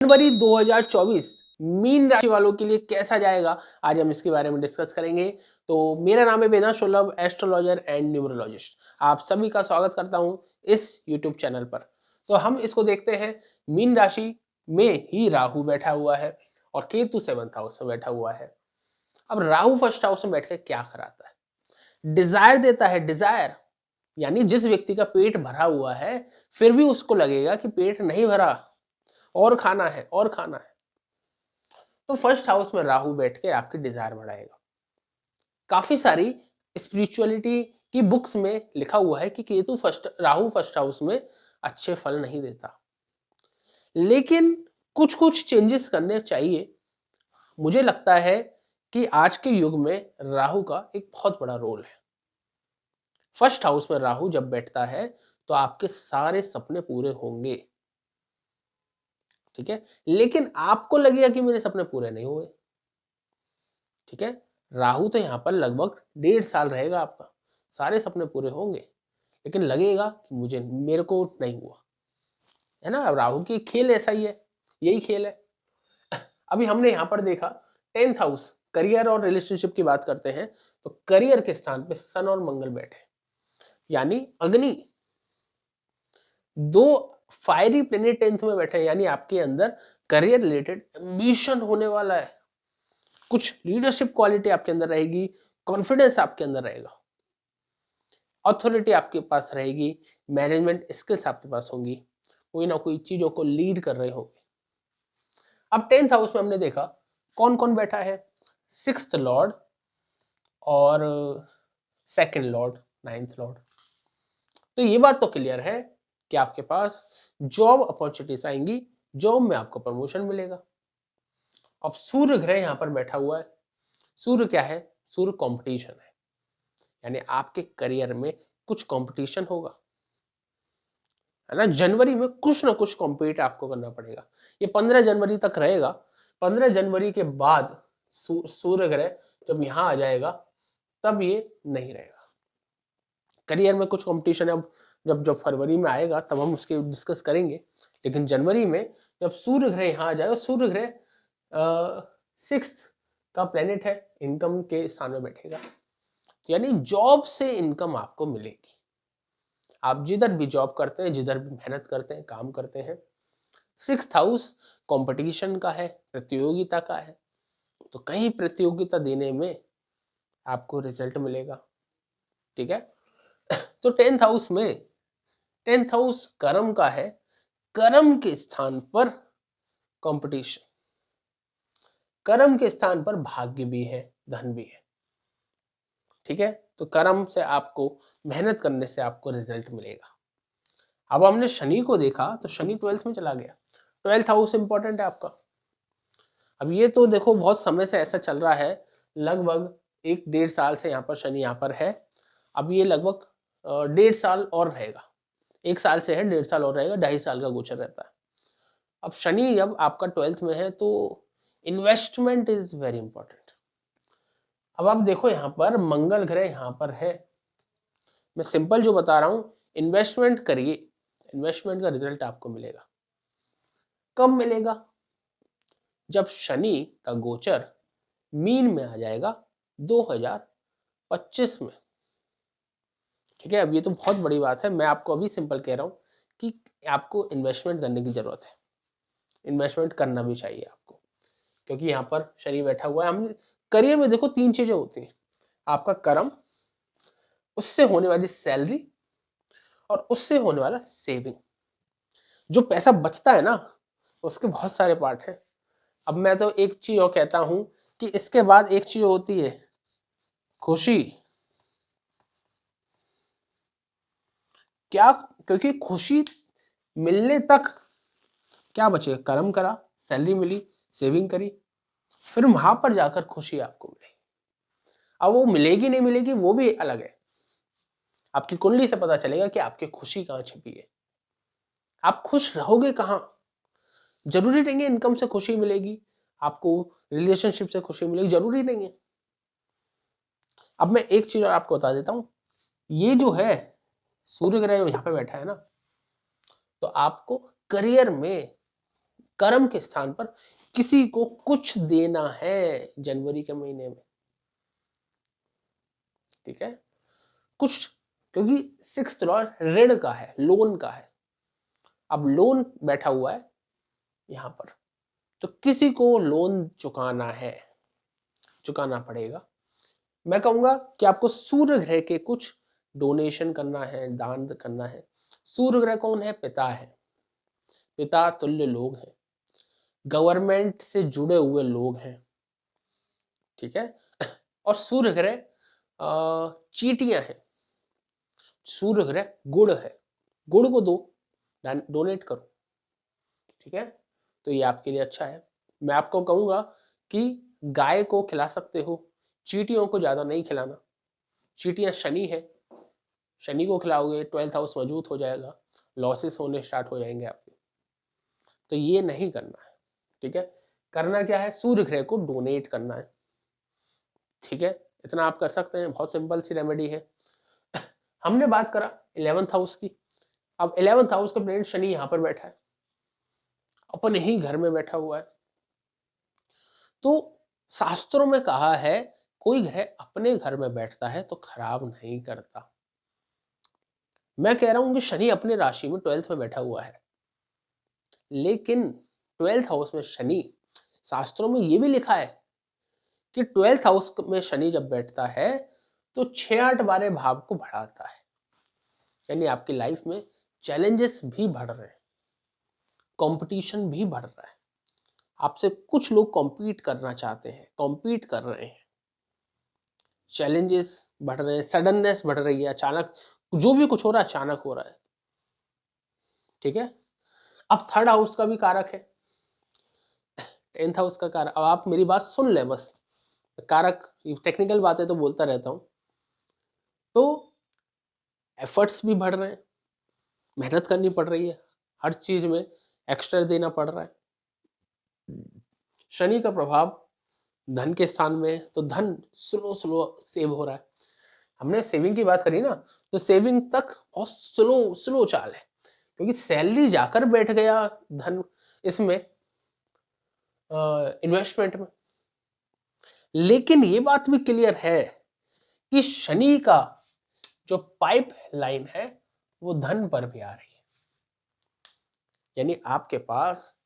जनवरी 2024 mean राशि वालों के लिए कैसा जाएगा, आज हम इसके बारे में डिस्कस करेंगे। तो मेरा नाम है वेदांत शोलभ, एस्ट्रोलॉजर एंड न्यूमरोलॉजिस्ट। आप सभी का स्वागत करता हूं इस यूट्यूब चैनल पर। तो हम इसको देखते हैं। मीन राशि में ही राहु बैठा हुआ है और केतु 7th हाउस में बैठा हुआ है। अब राहु फर्स्ट हाउस में बैठ के क्या कराता है? डिजायर देता है। डिजायर यानी जिस व्यक्ति का पेट भरा हुआ है फिर भी उसको लगेगा कि पेट नहीं भरा, और खाना है और खाना है। तो फर्स्ट हाउस में राहु बैठ के आपकी डिजायर बढ़ाएगा। काफी सारी स्पिरिचुअलिटी की बुक्स में लिखा हुआ है कि राहु फर्स्ट हाउस में अच्छे फल नहीं देता, लेकिन कुछ कुछ चेंजेस करने चाहिए। मुझे लगता है कि आज के युग में राहु का एक बहुत बड़ा रोल है। फर्स्ट हाउस में राहु जब बैठता है तो आपके सारे सपने पूरे होंगे, ठीक है, लेकिन आपको लगेगा कि मेरे सपने पूरे नहीं हुए, ठीक है। राहु तो यहां पर लगभग 1.5 साल रहेगा, आपका सारे सपने पूरे होंगे, लेकिन लगेगा कि मुझे मेरे को नहीं हुआ, है ना। राहु की खेल ऐसा ही है, यही खेल है। अभी हमने यहां पर देखा 10th हाउस, करियर और रिलेशनशिप की बात करते हैं, तो करियर के स्थान पे सन और मंगल बैठे, यानी अग्नि, दो फायरी प्लेनेट 10th में बैठे हैं, यानी आपके अंदर करियर रिलेटेड एम्बिशन होने वाला है। कुछ लीडरशिप क्वालिटी आपके अंदर रहेगी, कॉन्फिडेंस आपके अंदर रहेगा, अथॉरिटी आपके पास रहेगी, मैनेजमेंट स्किल्स आपके पास होंगी, कोई ना कोई चीजों को लीड कर रहे होंगे। अब 10th हाउस में हमने देखा कौन कौन बैठा है, 6th लॉर्ड और 2nd लॉर्ड, 9th लॉर्ड। तो ये बात तो क्लियर है कि आपके पास जॉब अपॉर्चुनिटीज आएंगी, जॉब में आपको प्रमोशन मिलेगा। अब सूर्य ग्रह यहां पर बैठा हुआ है। सूर्य क्या है? सूर्य कंपटीशन है, यानी आपके करियर में कुछ कंपटीशन होगा, है ना। जनवरी में कुछ ना कुछ कॉम्पीट आपको करना पड़ेगा। ये 15 जनवरी तक रहेगा। 15 जनवरी के बाद सूर्य ग्रह जब यहां आ जाएगा तब ये नहीं रहेगा। करियर में कुछ कंपटीशन है, अब जब जब फरवरी में आएगा तब हम उसके डिस्कस करेंगे, लेकिन जनवरी में जब सूर्य ग्रह यहां आ जाएगा, सूर्य ग्रह 6th का प्लेनेट है, इनकम के स्थान में बैठेगा, यानी जॉब से इनकम आपको मिलेगी। आप जिधर भी जॉब करते हैं, जिधर भी मेहनत करते हैं, काम करते हैं, 6th हाउस कंपटीशन का है, प्रतियोगिता का है, तो कहीं प्रतियोगिता देने में आपको रिजल्ट मिलेगा, ठीक है। तो 10th हाउस कर्म का है, कर्म के स्थान पर कंपटीशन, कर्म के स्थान पर भाग्य भी है, धन भी है, ठीक है। तो कर्म से आपको, मेहनत करने से आपको रिजल्ट मिलेगा। अब हमने शनि को देखा तो शनि 12th में चला गया। 12th हाउस इंपॉर्टेंट है आपका। अब ये तो देखो बहुत समय से ऐसा चल रहा है, लगभग 1-1.5 साल से यहाँ पर शनि यहाँ पर है। अब ये लगभग 1.5 साल और रहेगा, 1 साल से है, 1.5 साल और रहेगा, 2.5 साल का गोचर रहता है। अब शनि जब आपका 12th में है तो इन्वेस्टमेंट इज वेरी इंपॉर्टेंट। अब आप देखो यहाँ पर मंगल ग्रह यहाँ पर है, मैं सिंपल जो बता रहा हूं, इन्वेस्टमेंट करिए, इन्वेस्टमेंट का रिजल्ट आपको मिलेगा। कब मिलेगा? जब शनि का गोचर मीन में आ जाएगा 2025 में, ठीक है। अब ये तो बहुत बड़ी बात है, मैं आपको अभी सिंपल कह रहा हूं कि आपको इन्वेस्टमेंट करने की जरूरत है, इन्वेस्टमेंट करना भी चाहिए आपको, क्योंकि यहाँ पर शनि बैठा हुआ है। हम करियर में देखो 3 चीजें होती हैं, आपका कर्म, उससे होने वाली सैलरी, और उससे होने वाला सेविंग। जो पैसा बचता है ना, उसके बहुत सारे पार्ट हैं। अब मैं तो एक चीज और कहता हूं कि इसके बाद एक चीज होती है खुशी। क्या? क्योंकि खुशी मिलने तक क्या बचेगा? कर्म करा, सैलरी मिली, सेविंग करी, फिर वहां पर जाकर खुशी आपको मिलेगी। अब वो मिलेगी नहीं मिलेगी वो भी अलग है, आपकी कुंडली से पता चलेगा कि आपकी खुशी कहाँ छिपी है, आप खुश रहोगे कहाँ। जरूरी नहीं है इनकम से खुशी मिलेगी आपको, रिलेशनशिप से खुशी मिलेगी, जरूरी नहीं है। अब मैं एक चीज और आपको बता देता हूं, ये जो है सूर्य ग्रह यहाँ पे बैठा है ना, तो आपको करियर में कर्म के स्थान पर किसी को कुछ देना है जनवरी के महीने में, ठीक है, कुछ, क्योंकि 6th लॉर्ड ऋण का है, लोन का है। अब लोन बैठा हुआ है यहां पर, तो किसी को लोन चुकाना है, चुकाना पड़ेगा। मैं कहूंगा कि आपको सूर्य ग्रह के कुछ डोनेशन करना है, दान करना है। सूर्य ग्रह कौन है? पिता है, पिता तुल्य लोग हैं, गवर्नमेंट से जुड़े हुए लोग हैं, ठीक है। और सूर्य ग्रह चीटियां हैं, सूर्य ग्रह गुड़ है, गुड़ को दो, डोनेट करो, ठीक है। तो ये आपके लिए अच्छा है। मैं आपको कहूंगा कि गाय को खिला सकते हो, चींटियों को ज्यादा नहीं खिलाना। चींटियां शनि है, शनि को खिलाओगे 12th हाउस मजबूत हो जाएगा, लॉसेस होने स्टार्ट हो जाएंगे आपके, तो ये नहीं करना है, ठीक है। करना क्या है? सूर्य ग्रह को डोनेट करना है, ठीक है। इतना आप कर सकते हैं, बहुत सिंपल सी रेमेडी है। हमने बात करा 11th हाउस की। अब 11th हाउस का प्लैनेट शनि यहां पर बैठा है, अपने ही घर में बैठा हुआ है। तो शास्त्रों में कहा है कोई ग्रह अपने घर में बैठता है तो खराब नहीं करता। मैं कह रहा हूं कि शनि अपने राशि में 12th में बैठा हुआ है, लेकिन 12th हाउस में शनि, शास्त्रों में यह भी लिखा है कि 12th हाउस में शनि जब बैठता है तो 6-8 भाव को बढ़ाता है, यानी आपकी लाइफ में चैलेंजेस भी बढ़ रहे हैं, कंपटीशन भी बढ़ रहा है, आपसे कुछ लोग कॉम्पीट करना चाहते हैं, कॉम्पीट कर रहे हैं, चैलेंजेस बढ़ रहे हैं, सडननेस बढ़ रही है, अचानक जो भी कुछ हो रहा है अचानक हो रहा है, ठीक है। अब 3rd हाउस का भी कारक है, 10th हाउस का कारक। अब आप मेरी बात सुन ले बस, कारक टेक्निकल बातें तो बोलता रहता हूं। तो एफर्ट्स भी बढ़ रहे हैं, मेहनत करनी पड़ रही है, हर चीज में एक्स्ट्रा देना पड़ रहा है। शनि का प्रभाव धन के स्थान में है, तो धन स्लो स्लो सेव हो रहा है। हमने सेविंग की बात करी ना, तो सेविंग तक बहुत स्लो स्लो चाल है, क्योंकि सैलरी जाकर बैठ गया धन इसमें, इन्वेस्टमेंट में। लेकिन ये बात भी क्लियर है कि शनि का जो पाइप लाइन है वो धन पर भी आ रही है, यानी आपके पास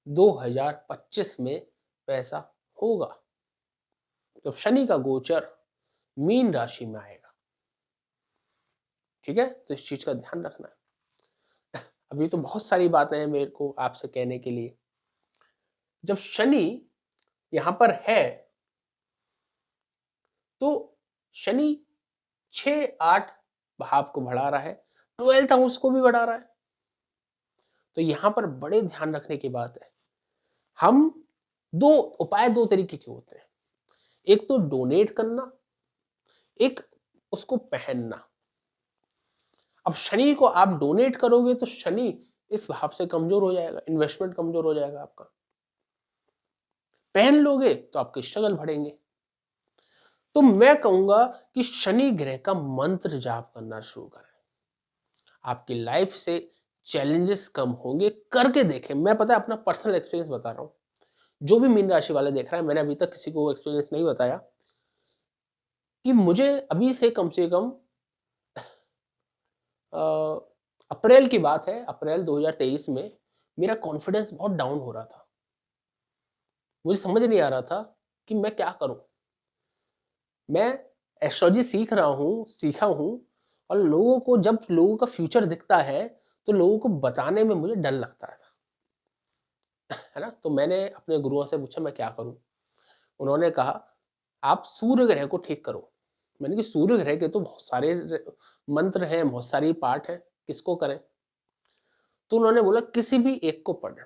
2025 में पैसा होगा जब शनि का गोचर मीन राशि में आएगा, ठीक है। तो इस चीज का ध्यान रखना है। अभी तो बहुत सारी बातें हैं मेरे को आपसे कहने के लिए। जब शनि यहां पर है तो शनि 6-8 भाव को बढ़ा रहा है, 12th हाउस को भी बढ़ा रहा है। तो यहां पर बड़े ध्यान रखने की बात है। हम दो तरीके के होते हैं, एक तो डोनेट करना, एक उसको पहनना। अब शनि को आप डोनेट करोगे तो शनि इस भाव से कमजोर हो जाएगा, इन्वेस्टमेंट कमजोर हो जाएगा आपका। पहन लोगे तो आपके स्ट्रगल बढ़ेंगे। तो मैं कहूंगा कि शनि ग्रह का मंत्र जाप करना शुरू करें, आपकी लाइफ से चैलेंजेस कम होंगे। करके देखें, मैं पता है अपना पर्सनल एक्सपीरियंस बता रहा हूं, जो भी मीन राशि वाले देख रहा है, मैंने अभी तक किसी को एक्सपीरियंस नहीं बताया कि मुझे अभी से कम अप्रैल की बात है, अप्रैल 2023 में मेरा कॉन्फिडेंस बहुत डाउन हो रहा था। मुझे समझ नहीं आ रहा था कि मैं क्या करूं। मैं एस्ट्रोलॉजी सीखा हूं, और लोगों को, जब लोगों का फ्यूचर दिखता है तो लोगों को बताने में मुझे डर लगता था, है ना। तो मैंने अपने गुरुओं से पूछा मैं क्या करूं। उन्होंने कहा आप सूर्य ग्रह को ठीक करो। मैंने कहा सूर्य ग्रह के तो बहुत सारे मंत्र हैं, बहुत सारी पाठ है, किसको करें। तो उन्होंने बोला किसी भी एक को पढ़,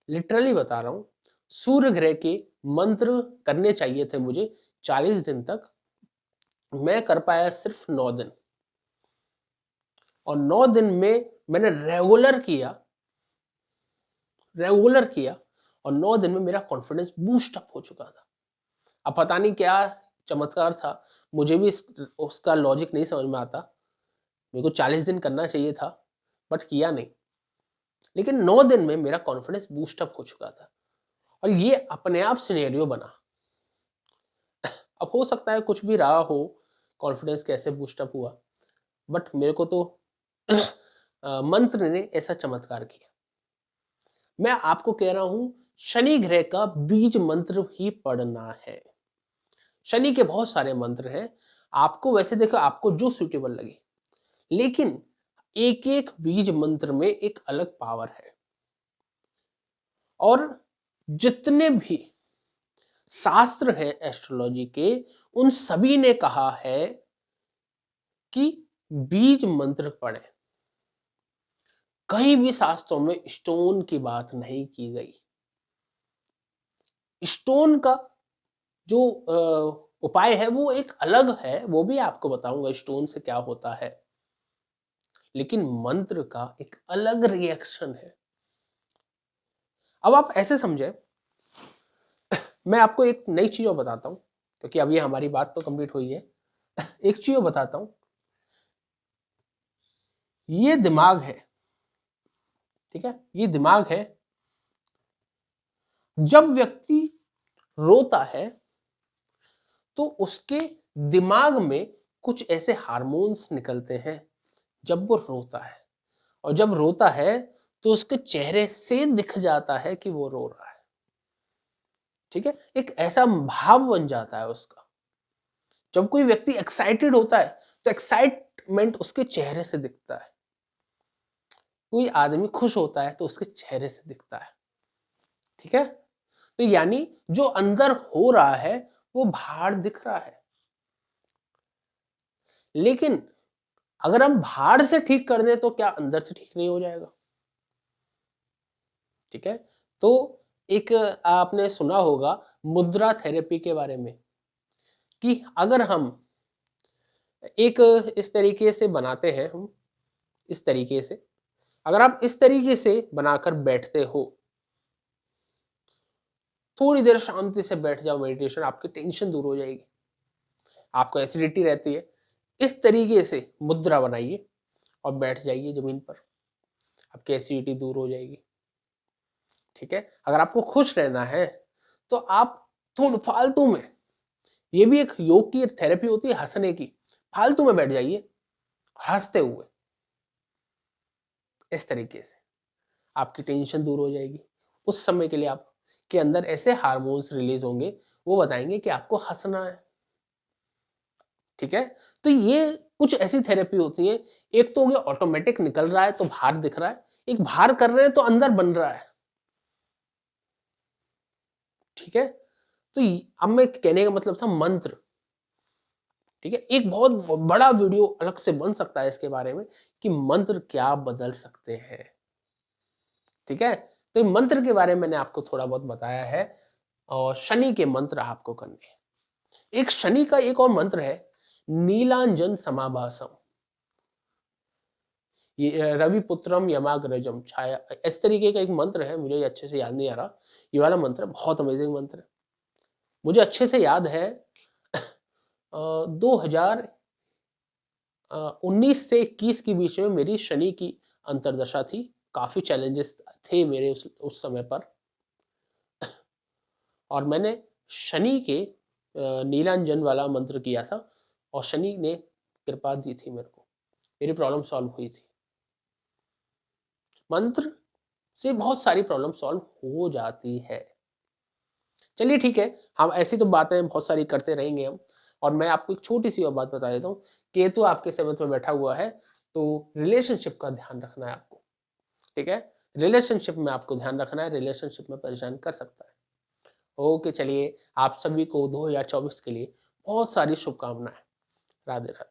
लिटरली बता रहा हूं, सूर्य ग्रह के मंत्र करने चाहिए थे मुझे 40 दिन तक, मैं कर पाया सिर्फ 9 दिन। और 9 दिन में मैंने रेगुलर किया, और 9 दिन में मेरा कॉन्फिडेंस बूस्ट अप हो चुका था। अब पता नहीं क्या चमत्कार था, मुझे भी उसका लॉजिक नहीं समझ में आता। मेरे को 40 दिन करना चाहिए था, बट किया नहीं। लेकिन 9 दिन में मेरा कॉन्फिडेंस बूस्ट अप हो चुका था और ये अपने आप सिनेरियो बना। अब हो सकता है कुछ भी रहा हो, कॉन्फिडेंस कैसे बूस्ट अप हुआ, बट मेरे को तो मंत्र ने ऐसा चमत्कार किया। मैं आपको कह रहा हूं, शनि ग्रह का बीज मंत्र ही पढ़ना है। शनि के बहुत सारे मंत्र हैं, आपको वैसे देखो आपको जो सूटेबल लगे, लेकिन एक एक बीज मंत्र में एक अलग पावर है। और जितने भी शास्त्र हैं एस्ट्रोलॉजी के, उन सभी ने कहा है कि बीज मंत्र पढ़ें। कहीं भी शास्त्रों में स्टोन की बात नहीं की गई। स्टोन का जो उपाय है वो एक अलग है, वो भी आपको बताऊंगा स्टोन से क्या होता है, लेकिन मंत्र का एक अलग रिएक्शन है। अब आप ऐसे समझे, मैं आपको एक नई चीज और बताता हूं, क्योंकि अब ये हमारी बात तो कंप्लीट हुई है। एक चीज और बताता हूं, ये दिमाग है, ठीक है, ये दिमाग है। जब व्यक्ति रोता है तो उसके दिमाग में कुछ ऐसे हार्मोन्स निकलते हैं जब वो रोता है, और जब रोता है तो उसके चेहरे से दिख जाता है कि वो रो रहा है। ठीक है, एक ऐसा भाव बन जाता है उसका। जब कोई व्यक्ति एक्साइटेड होता है तो एक्साइटमेंट उसके चेहरे से दिखता है। कोई आदमी खुश होता है तो उसके चेहरे से दिखता है। ठीक है, तो यानी जो अंदर हो रहा है वो बाहर दिख रहा है। लेकिन अगर हम बाहर से ठीक कर दें तो क्या अंदर से ठीक नहीं हो जाएगा? ठीक है, तो एक आपने सुना होगा मुद्रा थेरेपी के बारे में, कि अगर हम एक इस तरीके से बनाते हैं, हम इस तरीके से, अगर आप इस तरीके से बनाकर बैठते हो, थोड़ी देर शांति से बैठ जाओ, मेडिटेशन, आपकी टेंशन दूर हो जाएगी। आपको एसिडिटी रहती है, इस तरीके से मुद्रा बनाइए और बैठ जाइए जमीन पर, आपकी एसिडिटी दूर हो जाएगी। ठीक है, अगर आपको खुश रहना है तो आप थोड़ा फालतू में, ये भी एक योग की थेरेपी होती है हंसने की, फालतू में बैठ जाइए हंसते हुए, इस तरीके से आपकी टेंशन दूर हो जाएगी। उस समय के लिए आपके अंदर ऐसे हार्मोन्स रिलीज होंगे, वो बताएंगे कि आपको हंसना है। ठीक है, तो ये कुछ ऐसी थेरेपी होती है, एक तो हो गया ऑटोमेटिक निकल रहा है तो बाहर दिख रहा है, एक बाहर कर रहे हैं तो अंदर बन रहा है। ठीक है, तो अब मैं कहने का मतलब था मंत्र। ठीक है, एक बहुत बड़ा वीडियो अलग से बन सकता है इसके बारे में कि मंत्र क्या बदल सकते हैं। ठीक है, तो मंत्र के बारे में मैंने आपको थोड़ा बहुत बताया है, और शनि के मंत्र आपको करने हैं। एक शनि का एक और मंत्र है, नीलांजन समाभासम, ये रवि पुत्रम यमाग्रजम छाया, इस तरीके का एक मंत्र है, मुझे अच्छे से याद नहीं आ रहा। ये वाला मंत्र बहुत अमेजिंग मंत्र है, मुझे अच्छे से याद है। 2019 से 21 के बीच में मेरी शनि की अंतर्दशा थी, काफी चैलेंजेस थे मेरे उस समय पर, और मैंने शनि के नीलांजन वाला मंत्र किया था, और शनि ने कृपा दी थी मेरे को, मेरी प्रॉब्लम सॉल्व हुई थी। मंत्र से बहुत सारी प्रॉब्लम सॉल्व हो जाती है। चलिए ठीक है, हम ऐसी तो बातें बहुत सारी करते रहेंगे हम, और मैं आपको एक छोटी सी और बात बता देता हूँ। केतु आपके 7th में बैठा हुआ है, तो रिलेशनशिप का ध्यान रखना है आपको। ठीक है, रिलेशनशिप में आपको ध्यान रखना है, रिलेशनशिप में परेशान कर सकता है। ओके, चलिए आप सभी को 2024 के लिए बहुत सारी शुभकामनाएं। राधे राधे।